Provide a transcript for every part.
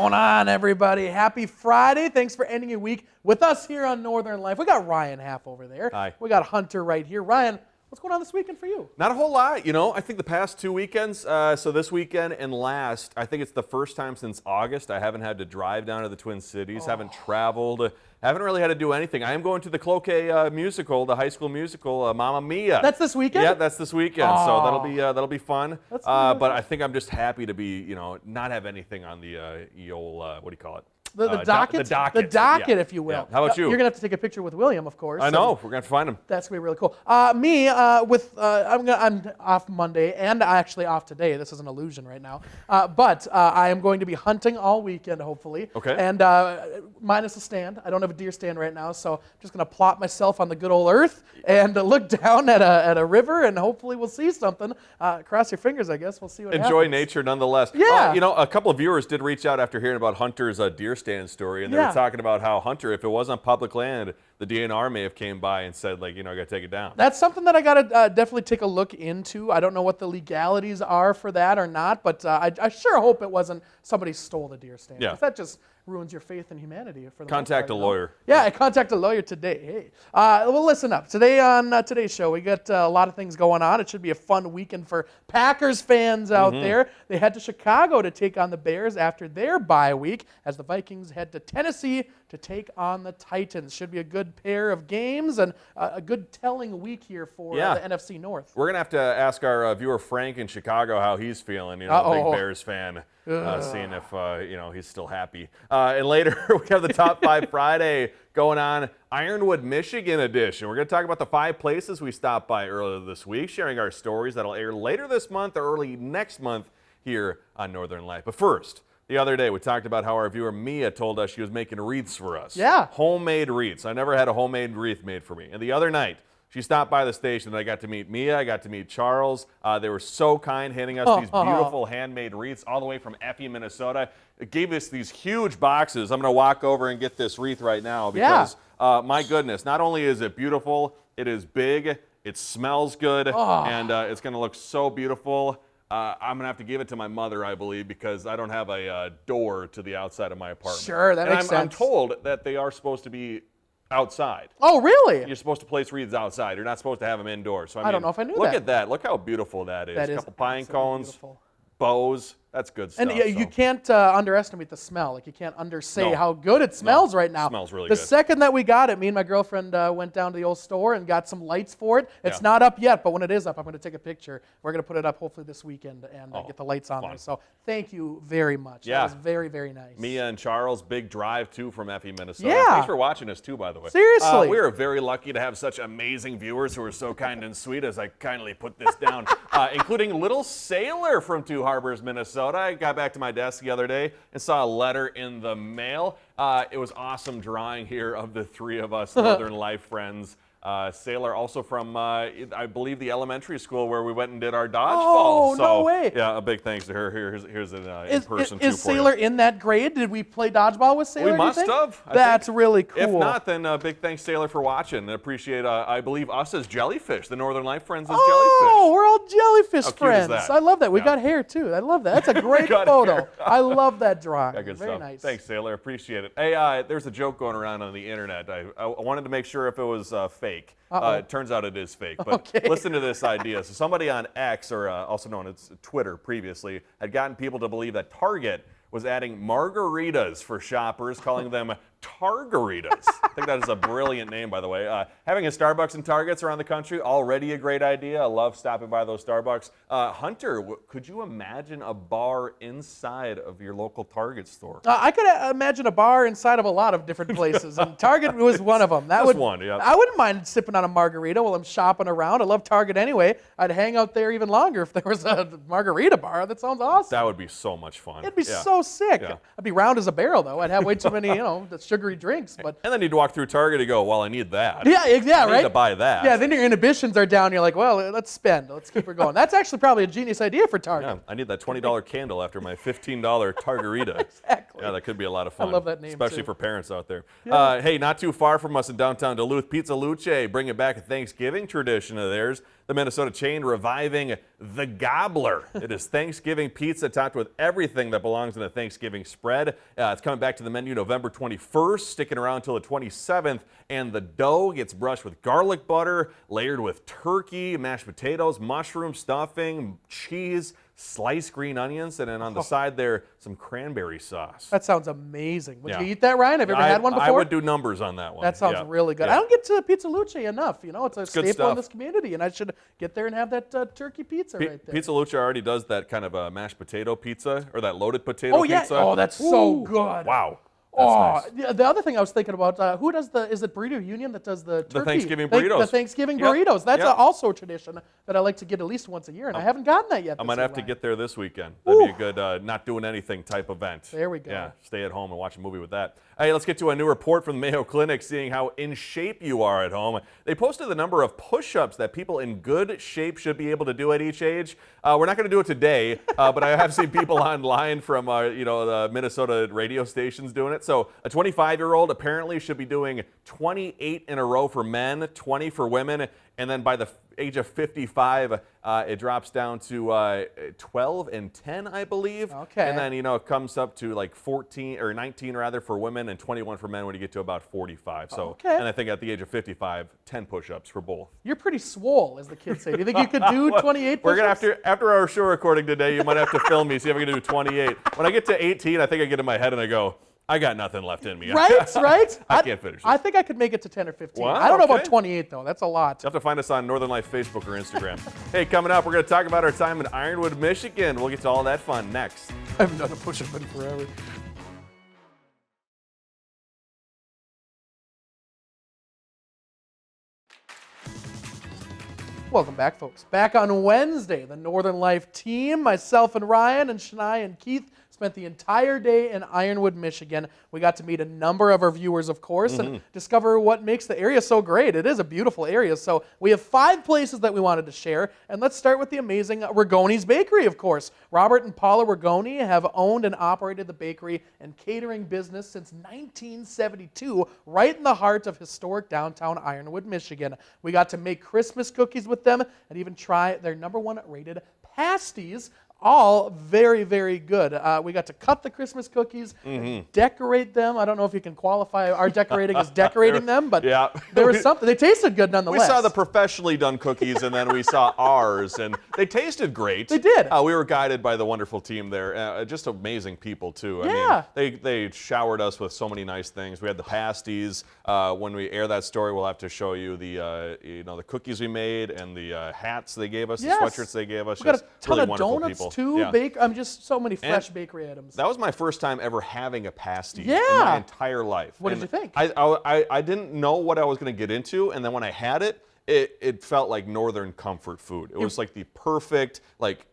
going on, everybody? Happy Friday. Thanks for ending your week with us here on Northern Life. We got Ryan Half over there. Hi. We got Hunter right here. Ryan, what's going on this weekend for you? Not a whole lot. You know, I think the past 2 weekends, so this weekend and last, I think it's the first time since August I haven't had to drive down to the Twin Cities, haven't traveled, haven't really had to do anything. I am going to the Cloquet musical, the high school musical, Mamma Mia. That's this weekend? Yeah, that's this weekend, so that'll be fun. That's really but fun. I think I'm just happy to be, not have anything on the old, what do you call it? The docket? The docket, yeah. if you will. Yeah. How about you? You're going to have to take a picture with William, of course. I know. We're going to have to find him. That's going to be really cool. I'm off Monday and actually off today. This is an illusion right now. But I am going to be hunting all weekend, hopefully. Okay. And minus a stand. I don't have a deer stand right now, so I'm just going to plop myself on the good old earth and look down at a river, and hopefully we'll see something. Cross your fingers, I guess. We'll see what happens. Enjoy nature nonetheless. Yeah. A couple of viewers did reach out after hearing about Hunter's deer stand story, and they were talking about how Hunter, if it was on public land, the DNR may have came by and said, I got to take it down. That's something that I got to definitely take a look into. I don't know what the legalities are for that or not, but I sure hope it wasn't somebody stole the deer stand. Yeah. That just ruins your faith in humanity. For the Contact a lawyer. Yeah, I contact a lawyer today. Hey, well, listen up. Today on today's show, we got a lot of things going on. It should be a fun weekend for Packers fans out there. They head to Chicago to take on the Bears after their bye week, as the Vikings head to Tennessee to take on the Titans. Should be a good pair of games and a good telling week here for the NFC North. We're going to have to ask our viewer Frank in Chicago how he's feeling, a big Bears fan, seeing if, he's still happy. And later, we have the Top 5 Friday going on, Ironwood, Michigan edition. We're going to talk about the 5 places we stopped by earlier this week, sharing our stories that'll air later this month or early next month here on Northern Light. But first, the other day, we talked about how our viewer Mia told us she was making wreaths for us. Yeah. Homemade wreaths. I never had a homemade wreath made for me. And the other night, she stopped by the station, and I got to meet Mia, I got to meet Charles. They were so kind, handing us these beautiful handmade wreaths all the way from Effie, Minnesota. It gave us these huge boxes. I'm going to walk over and get this wreath right now because, my goodness, not only is it beautiful, it is big, it smells good, and it's going to look so beautiful. I'm going to have to give it to my mother, I believe, because I don't have a door to the outside of my apartment. Sure, that makes sense. I'm told that they are supposed to be outside. Oh, really? You're supposed to place wreaths outside. You're not supposed to have them indoors. So I don't know if I knew look that. at that. Look how beautiful that is. That a is couple pine absolutely cones, beautiful. bows. That's good stuff. And you can't underestimate the smell. You can't undersay how good it smells right now. It smells really the good. second that we got it, me and my girlfriend went down to the old store and got some lights for it. It's not up yet, but when it is up, I'm going to take a picture. We're going to put it up hopefully this weekend and get the lights on there. So thank you very much. Yeah. That was very, very nice. Mia and Charles, big drive, too, from Effie, Minnesota. Yeah. Thanks for watching us, too, by the way. Seriously. We are very lucky to have such amazing viewers who are so kind and sweet, as I kindly put this down, including Little Sailor from Two Harbors, Minnesota. I got back to my desk the other day and saw a letter in the mail. It was awesome drawing here of the 3 of us Northern Life friends. Sailor also from, I believe, the elementary school where we went and did our dodgeball. Oh, no way. Yeah, a big thanks to her. Here's an in-person too Is for you. Sailor in that grade? Did we play dodgeball with Sailor? We must have. That's really cool. If not, then big thanks, Sailor, for watching. I appreciate, I believe, us as jellyfish, the Northern Life friends as jellyfish. Oh, we're all jellyfish How cute friends. is that? I love that. We've got hair, too. I love that. That's a great photo. I love that drawing. Yeah, good Very stuff. nice. Thanks, Sailor. Appreciate it. Hey, there's a joke going around on the internet. I wanted to make sure if it was fake. It turns out it is fake, but listen to this idea. So somebody on X, or also known as Twitter previously, had gotten people to believe that Target was adding margaritas for shoppers, calling them Targaritas. I think that is a brilliant name, by the way. Having a Starbucks and Targets around the country, already a great idea. I love stopping by those Starbucks. Hunter, could you imagine a bar inside of your local Target store? I could imagine a bar inside of a lot of different places, and Target was one of them. One, yeah. I wouldn't mind sipping on a margarita while I'm shopping around. I love Target anyway. I'd hang out there even longer if there was a margarita bar. That sounds awesome. That would be so much fun. It'd be so sick. Yeah. I'd be round as a barrel, though. I'd have way too many, sugary drinks. But and then you'd walk through Target and go, well, I need that. Yeah, right? I need to buy that. Yeah, then your inhibitions are down. You're like, well, let's spend. Let's keep her going. That's actually probably a genius idea for Target. Yeah, I need that $20 candle after my $15 Targarita. Exactly. Yeah, that could be a lot of fun. I love that name, especially too. for parents out there. Yeah. Hey, not too far from us in downtown Duluth, Pizza Luce, bringing back a Thanksgiving tradition of theirs. The Minnesota chain reviving the Gobbler. It is Thanksgiving pizza topped with everything that belongs in a Thanksgiving spread. It's coming back to the menu November 21st, sticking around until the 27th, and the dough gets brushed with garlic butter, layered with turkey, mashed potatoes, mushroom stuffing, cheese, sliced green onions, and then on the side there, some cranberry sauce. That sounds amazing. Would you eat that, Ryan? Have you ever had one before? I would do numbers on that one. That sounds really good. Yeah. I don't get to Pizza Luce enough. It's a staple stuff. in this community, and I should get there and have that turkey pizza right there. Pizza Luce already does that kind of mashed potato pizza, or that loaded potato pizza. Oh, that's so good. Wow. That's nice. The other thing I was thinking about, who does is it Burrito Union that does the turkey? The Thanksgiving burritos. The Thanksgiving burritos. That's also a tradition that I like to get at least once a year, and I haven't gotten that yet. I might have to get there this weekend. That'd be a good not doing anything type event. There we go. Yeah, stay at home and watch a movie with that. Hey, let's get to a new report from the Mayo Clinic seeing how in shape you are at home. They posted the number of push-ups that people in good shape should be able to do at each age. We're not going to do it today, but I have seen people online from the Minnesota radio stations doing it. So a 25-year-old apparently should be doing 28 in a row for men, 20 for women, and then by the age of 55, it drops down to 12 and 10, I believe. Okay. And then, it comes up to like 14 or 19 rather for women and 21 for men when you get to about 45. So, and I think at the age of 55, 10 push-ups for both. You're pretty swole, as the kids say. Do you think you could do 28 push-ups? We're going to after our show recording today, you might have to film me, see if I can do 28. When I get to 18, I think I get in my head and I go, I got nothing left in me. Right? I can't finish this. I think I could make it to 10 or 15. Wow, I don't know about 28, though. That's a lot. You have to find us on Northern Life Facebook or Instagram. Hey, coming up, we're going to talk about our time in Ironwood, Michigan. We'll get to all that fun next. I haven't done a push-up in forever. Welcome back, folks. Back on Wednesday, the Northern Life team, myself and Ryan and Shania and Keith, spent the entire day in Ironwood, Michigan. We got to meet a number of our viewers, of course, and discover what makes the area so great. It is a beautiful area. So we have 5 places that we wanted to share, and let's start with the amazing Rigoni's Bakery, of course. Robert and Paula Rigoni have owned and operated the bakery and catering business since 1972, right in the heart of historic downtown Ironwood, Michigan. We got to make Christmas cookies with them and even try their #1 rated pasties. All very, very good. We got to cut the Christmas cookies, decorate them. I don't know if you can qualify our decorating as decorating them, but there was something. They tasted good nonetheless. We saw the professionally done cookies, and then we saw ours, and they tasted great. They did. We were guided by the wonderful team there. Just amazing people, too. Yeah. I mean, they showered us with so many nice things. We had the pasties. When we air that story, we'll have to show you the cookies we made and the hats they gave us, the sweatshirts they gave us. We got a ton really of wonderful donuts people. too. Just so many fresh bakery items. That was my first time ever having a pasty in my entire life. What did you think? I didn't know what I was going to get into, and then when I had it, it felt like northern comfort food. It was like the perfect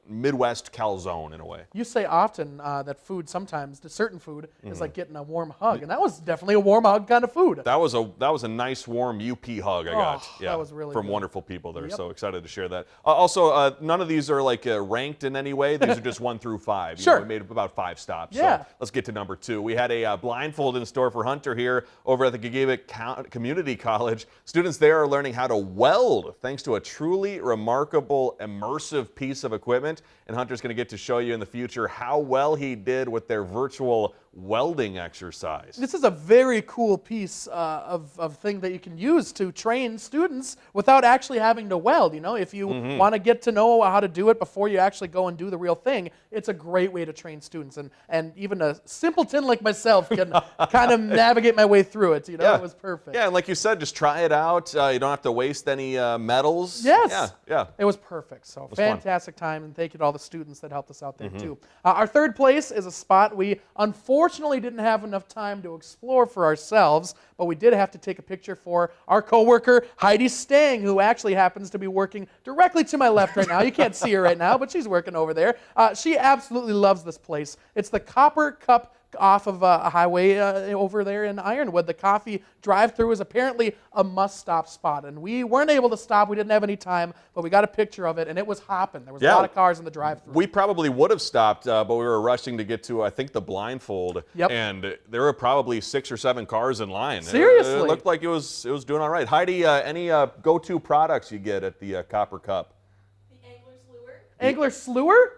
Midwest calzone in a way. You say often that food sometimes, certain food, is like getting a warm hug, and that was definitely a warm hug kind of food. That was a nice warm UP hug I got. Yeah, that was really from good. Wonderful people there. So excited to share that. Also, none of these are ranked in any way. These are just 1 through 5. Sure. We made about 5 stops. Yeah. So let's get to number 2. We had a blindfold in store for Hunter here over at the Gagavik Community College. Students there are learning how to weld thanks to a truly remarkable immersive piece of equipment. And Hunter's going to get to show you in the future how well he did with their virtual welding exercise. This is a very cool piece of thing that you can use to train students without actually having to weld. If you want to get to know how to do it before you actually go and do the real thing, it's a great way to train students. And even a simpleton like myself can kind of navigate my way through it. It was perfect. Yeah, and like you said, just try it out. You don't have to waste any metals. Yes. Yeah. It was perfect. So fantastic time, and thank you to all the students that helped us out there too. Our third place is a spot we unfortunately didn't have enough time to explore for ourselves, but we did have to take a picture for our coworker Heidi Stang, who actually happens to be working directly to my left right now. You can't see her right now, but she's working over there. She absolutely loves this place. It's the Copper Cup off of a highway over there in Ironwood. The coffee drive-through is apparently a must-stop spot, and we weren't able to stop. We didn't have any time, but we got a picture of it, and it was hopping. There was a lot of cars in the drive-through. We probably would have stopped, but we were rushing to get to, I think, the blindfold, and there were probably 6 or 7 cars in line. Seriously? It looked like it was doing all right. Heidi, any go-to products you get at the Copper Cup? The Angler's Lure. Angler's Lure?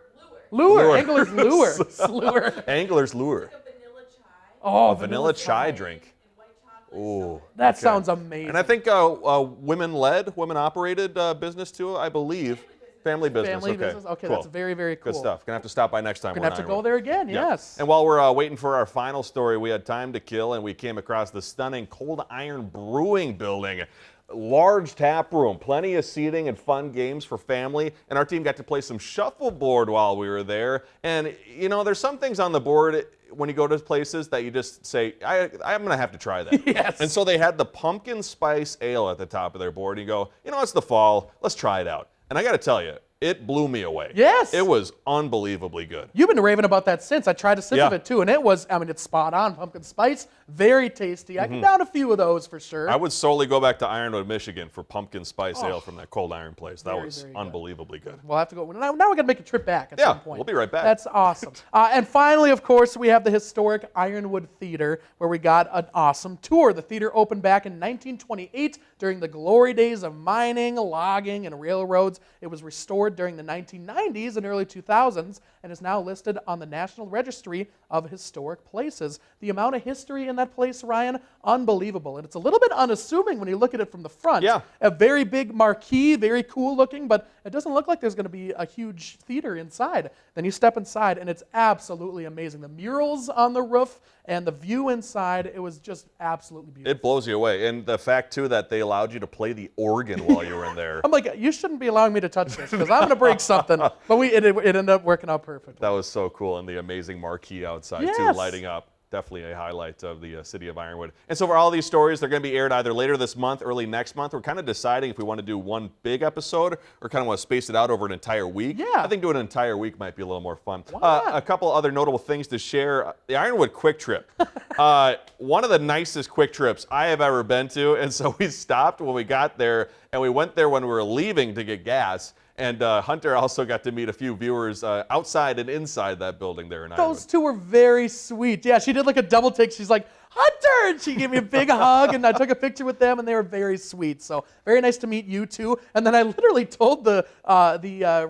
Lure. Angler's Lure. Slure. Angler's Lure. Like a vanilla chai. Oh, A vanilla chai drink. And white chocolate. Ooh. That sounds amazing. And I think women-led, women-operated business too, I believe. Family business. Family okay. business. Okay, cool. that's very, very cool. Good stuff. Gonna have to stop by next time. We're gonna have to go there again. Yeah. Yes. And while we're waiting for our final story, we had time to kill, and we came across the stunning Cold Iron Brewing building. Large tap room, plenty of seating and fun games for family, and our team got to play some shuffleboard while we were there. And you know, there's some things on the board when you go to places that you just say, I'm going to have to try that. Yes. And so they had the pumpkin spice ale at the top of their board, and you go, you know, it's the fall, let's try it out. And I got to tell you, it blew me away. Yes. It was unbelievably good. You've been raving about that since. I tried a sip of it too, and it was, I mean, it's spot on. Pumpkin spice, very tasty. I can down a few of those for sure. I would solely go back to Ironwood, Michigan for pumpkin spice ale from that Cold Iron place. That was unbelievably good. We'll have to go. Now we got to make a trip back at some point. We'll be right back. That's awesome. And finally, of course, we have the historic Ironwood Theater, where we got an awesome tour. The theater opened back in 1928 during the glory days of mining, logging, and railroads. It was restored during the 1990s and early 2000s and is now listed on the National Registry of Historic Places. The amount of history in that place, Ryan, unbelievable. And it's a little bit unassuming when you look at it from the front. Yeah. A very big marquee, very cool looking, but it doesn't look like there's going to be a huge theater inside. Then you step inside, and it's absolutely amazing. The murals on the roof and the view inside, it was just absolutely beautiful. It blows you away. And the fact, too, that they allowed you to play the organ while you were in there. I'm like, you shouldn't be allowing me to touch this because I'm going to break something. But it ended up working out perfectly. That was so cool. And the amazing marquee outside, too, lighting up. Definitely a highlight of the city of Ironwood. And so for all these stories, they're going to be aired either later this month, early next month. We're kind of deciding if we want to do one big episode or kind of want to space it out over an entire week. Yeah. I think doing an entire week might be a little more fun. A couple other notable things to share. The Ironwood Quick Trip. One of the nicest quick trips I have ever been to. And so we stopped when we got there, and we went there when we were leaving to get gas. And Hunter also got to meet a few viewers outside and inside that building there in Ironwood. Those two were very sweet. Yeah, she did like a double take. She's like, Hunter! And she gave me a big hug, and I took a picture with them, and they were very sweet. So very nice to meet you two. And then I literally told the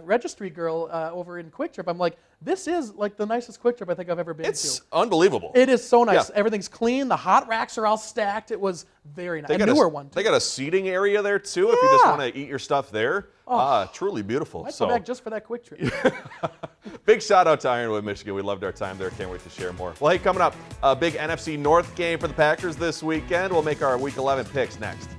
registry girl over in Quick Trip, I'm like, this is like the nicest Quick Trip I think I've ever been to. It's unbelievable. It is so nice. Yeah. Everything's clean. The hot racks are all stacked. It was very nice. A newer one, too. They got a seating area there, too, if you just want to eat your stuff there. Truly beautiful. Might go back just for that Quick Trip. Big shout out to Ironwood, Michigan. We loved our time there. Can't wait to share more. Well, hey, coming up, a big NFC North game for the Packers this weekend. We'll make our Week 11 picks next.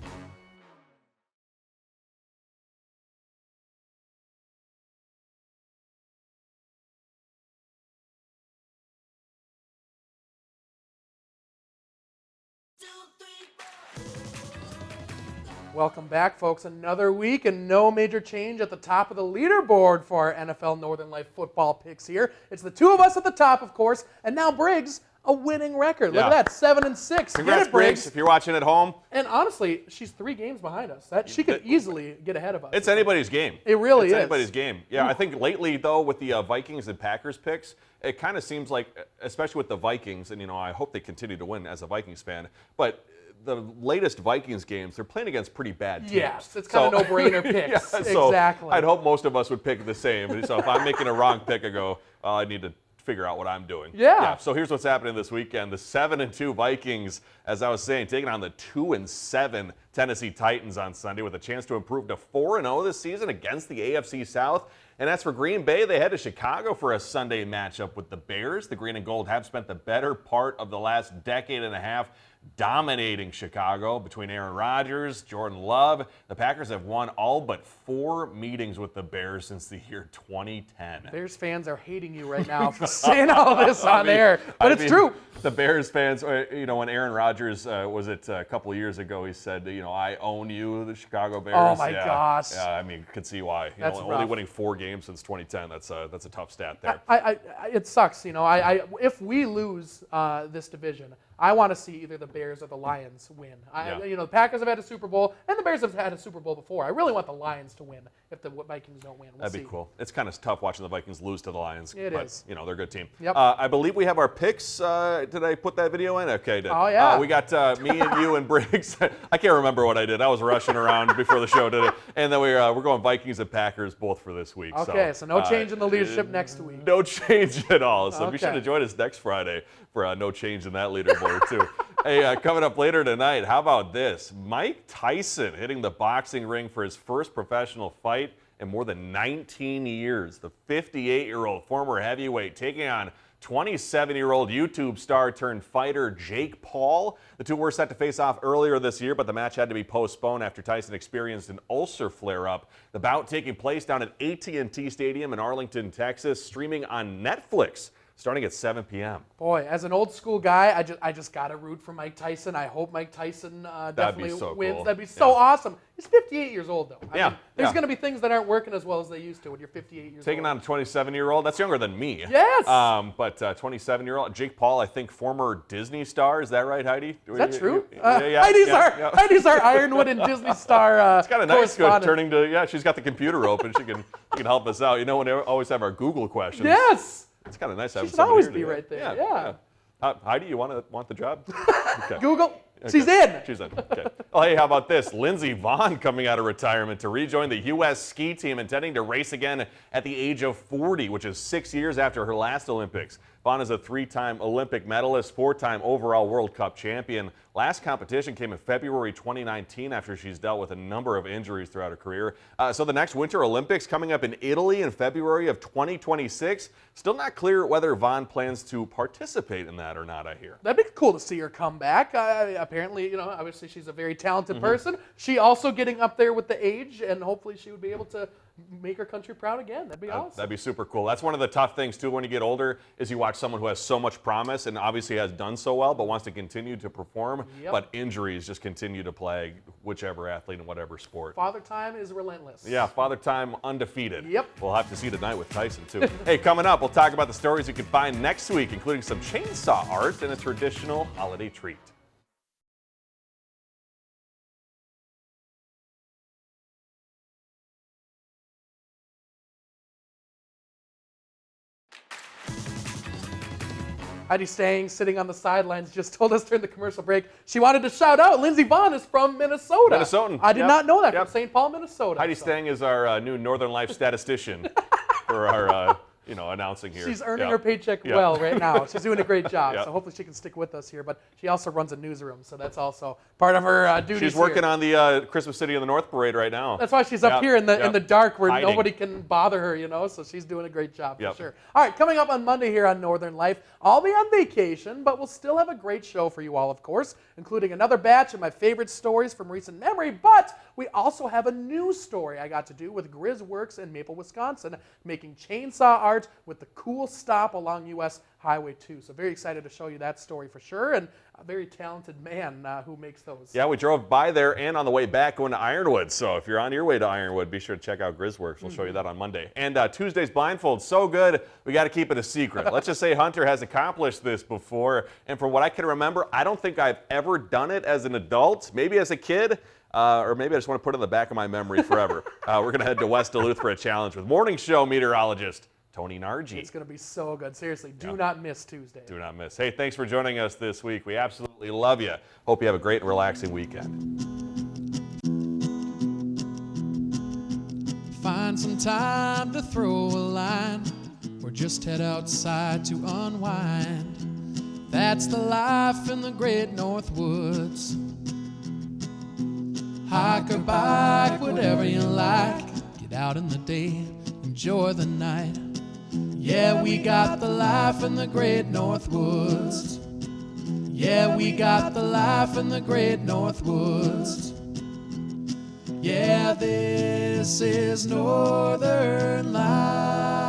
Welcome back, folks. Another week and no major change at the top of the leaderboard for our NFL Northern Light football picks here. It's the two of us at the top, of course, and now Briggs, a winning record. Look at that, 7-6. Congrats, Briggs, if you're watching at home. And honestly, she's 3 games behind us. She could easily get ahead of us. It's anybody's game. It really is. It's anybody's game. Yeah, I think lately, though, with the Vikings and Packers picks, it kind of seems like, especially with the Vikings, and, you know, I hope they continue to win as a Vikings fan, but the latest Vikings games, they're playing against pretty bad teams. Yes, it's kind of no-brainer picks. Yeah, so exactly. I'd hope most of us would pick the same. So if I'm making a wrong pick, I go, I need to figure out what I'm doing. Yeah. So here's what's happening this weekend. The 7-2 Vikings, as I was saying, taking on the 2-7 Tennessee Titans on Sunday with a chance to improve to 4-0 this season against the AFC South. And as for Green Bay, they head to Chicago for a Sunday matchup with the Bears. The Green and Gold have spent the better part of the last decade and a half dominating Chicago between Aaron Rodgers, Jordan Love. The Packers have won all but 4 meetings with the Bears since the year 2010. Bears fans are hating you right now for saying all this on air, but it's true. The Bears fans, when Aaron Rodgers was it a couple of years ago, he said, I own you, the Chicago Bears. Oh my gosh. Yeah, I mean, could see why. That's only rough. winning 4 games since 2010. That's a tough stat there. It sucks. If we lose this division, I want to see either the Bears or the Lions win. The Packers have had a Super Bowl, and the Bears have had a Super Bowl before. I really want the Lions to win if the Vikings don't win. That'd be cool. It's kind of tough watching the Vikings lose to the Lions. It is. They're a good team. Yep. I believe we have our picks. Did I put that video in? Okay. Oh, yeah. We got me and you and Briggs. I can't remember what I did. I was rushing around before the show today. And then we're going Vikings and Packers both for this week. Okay, so no change in the leadership next week. No change at all. So be sure Okay. to join us next Friday for no change in that leaderboard, too. Hey, coming up later tonight, how about this? Mike Tyson hitting the boxing ring for his first professional fight in more than 19 years. The 58-year-old former heavyweight taking on 27-year-old YouTube star turned fighter Jake Paul. The two were set to face off earlier this year, but the match had to be postponed after Tyson experienced an ulcer flare-up. The bout taking place down at AT&T Stadium in Arlington, Texas, streaming on Netflix starting at 7 p.m. Boy, as an old school guy, I just got to root for Mike Tyson. I hope Mike Tyson definitely so wins. cool. That'd be so awesome. He's 58 years old, though. I mean, there's yeah. going to be things that aren't working as well as they used to when you're 58 years Taking old. on a 27-year-old, that's younger than me. Yes. But 27-year-old Jake Paul, I think former Disney star. Is that right, Heidi? Is that true? Yeah. Heidi's our Ironwood and Disney star. It's kind of nice turning to. She's got the computer open. She can help us out. We always have our Google questions. Yes. It's kind of nice She having should somebody always here be today. right there. Yeah. Heidi, you want the job? Okay. Google. Okay. She's in. She's in. Okay. Oh, hey, how about this? Lindsey Vonn coming out of retirement to rejoin the U.S. ski team, intending to race again at the age of 40, which is 6 years after her last Olympics. Vonn is a 3-time Olympic medalist, 4-time overall World Cup champion. Last competition came in February 2019 after she's dealt with a number of injuries throughout her career. So the next Winter Olympics coming up in Italy in February of 2026. Still not clear whether Vonn plans to participate in that or not, I hear. That'd be cool to see her come back. Apparently, obviously she's a very talented person. She also getting up there with the age, and hopefully she would be able to make her country proud again. That'd be awesome. That'd be super cool. That's one of the tough things, too, when you get older, is you watch someone who has so much promise and obviously has done so well, but wants to continue to perform, but injuries just continue to plague whichever athlete in whatever sport. Father Time is relentless. Yeah, Father Time undefeated. Yep. We'll have to see tonight with Tyson, too. Hey, coming up, we'll talk about the stories you can find next week, including some chainsaw art and a traditional holiday treat. Heidi Stang, sitting on the sidelines, just told us during the commercial break she wanted to shout out Lindsey Vonn is from Minnesota. Minnesotan. I did not know that, from St. Paul, Minnesota. Heidi Stang is our new Northern Life statistician for our announcing here. She's earning her paycheck well right now. She's doing a great job, so hopefully she can stick with us here. But she also runs a newsroom, so that's also part of her duties. She's working on the Christmas City of the North parade right now. That's why she's up here in the dark where hiding. nobody can bother her, so she's doing a great job for sure. All right, coming up on Monday here on Northern Life, I'll be on vacation, but we'll still have a great show for you all, of course, including another batch of my favorite stories from recent memory, but we also have a new story I got to do with Grizz Works in Maple, Wisconsin, making chainsaw art with the cool stop along U.S. Highway 2. So very excited to show you that story for sure, and a very talented man who makes those. Yeah, we drove by there and on the way back going to Ironwood. So if you're on your way to Ironwood, be sure to check out Grizzworks. We'll show you that on Monday. And Tuesday's blindfold, so good, we got to keep it a secret. Let's just say Hunter has accomplished this before, and from what I can remember, I don't think I've ever done it as an adult. Maybe as a kid. Or maybe I just want to put it in the back of my memory forever. We're going to head to West Duluth for a challenge with morning show meteorologist Tony Nargi. It's going to be so good. Seriously, do not miss Tuesday. Do not miss. Hey, thanks for joining us this week. We absolutely love you. Hope you have a great and relaxing weekend. Find some time to throw a line, or just head outside to unwind. That's the life in the great North Woods. Hike or bike, whatever you like. Get out in the day, enjoy the night. Yeah, we got the life in the great North Woods. Yeah, we got the life in the great North Woods. Yeah, this is Northern Life.